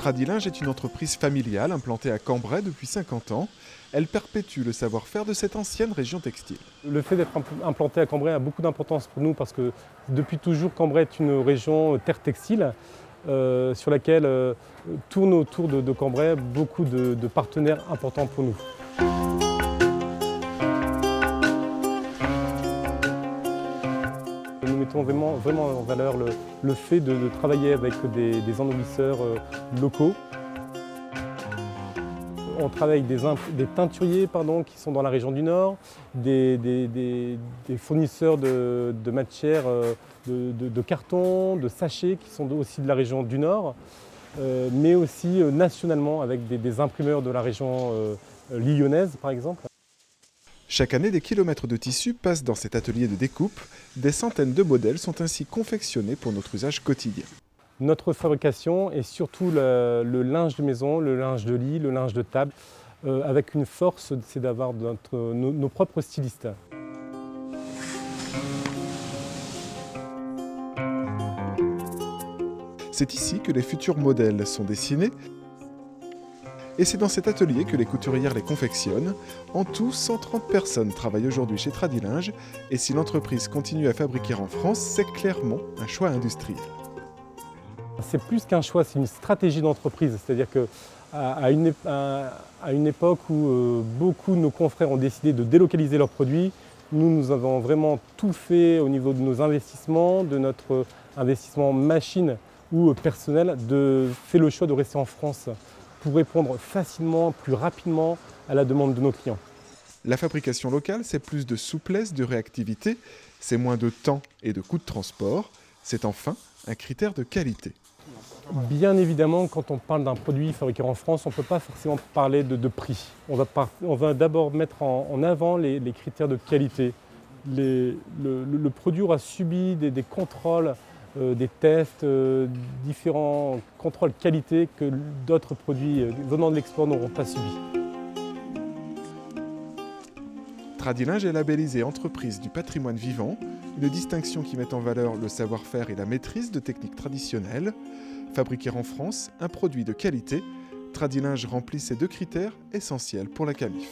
Tradilinge est une entreprise familiale implantée à Cambrai depuis 50 ans. Elle perpétue le savoir-faire de cette ancienne région textile. Le fait d'être implanté à Cambrai a beaucoup d'importance pour nous parce que depuis toujours, Cambrai est une région terre textile sur laquelle tournent autour de Cambrai beaucoup de partenaires importants pour nous. Nous mettons vraiment en valeur le fait de travailler avec des ennoblisseurs locaux. On travaille avec des teinturiers qui sont dans la région du Nord, des fournisseurs de matières, de carton, de sachets qui sont aussi de la région du Nord, mais aussi nationalement avec des imprimeurs de la région lyonnaise par exemple. Chaque année, des kilomètres de tissu passent dans cet atelier de découpe. Des centaines de modèles sont ainsi confectionnés pour notre usage quotidien. Notre fabrication est surtout le linge de maison, le linge de lit, le linge de table, avec une force, c'est d'avoir nos propres stylistes. C'est ici que les futurs modèles sont dessinés. Et c'est dans cet atelier que les couturières les confectionnent. En tout, 130 personnes travaillent aujourd'hui chez Tradilinge. Et si l'entreprise continue à fabriquer en France, c'est clairement un choix industriel. C'est plus qu'un choix, c'est une stratégie d'entreprise. C'est-à-dire qu'à une époque où beaucoup de nos confrères ont décidé de délocaliser leurs produits, nous avons vraiment tout fait au niveau de nos investissements, de notre investissement machine ou personnel, fait le choix de rester en France pour répondre facilement, plus rapidement à la demande de nos clients. La fabrication locale, c'est plus de souplesse, de réactivité, c'est moins de temps et de coûts de transport. C'est enfin un critère de qualité. Bien évidemment, quand on parle d'un produit fabriqué en France, on ne peut pas forcément parler de prix. On va d'abord mettre en avant les critères de qualité. Le produit aura subi des contrôles, des tests, différents contrôles qualité que d'autres produits venant de l'export n'auront pas subi. Tradilinge est labellisé entreprise du patrimoine vivant, une distinction qui met en valeur le savoir-faire et la maîtrise de techniques traditionnelles. Fabriquer en France un produit de qualité, Tradilinge remplit ces deux critères essentiels pour la Camif.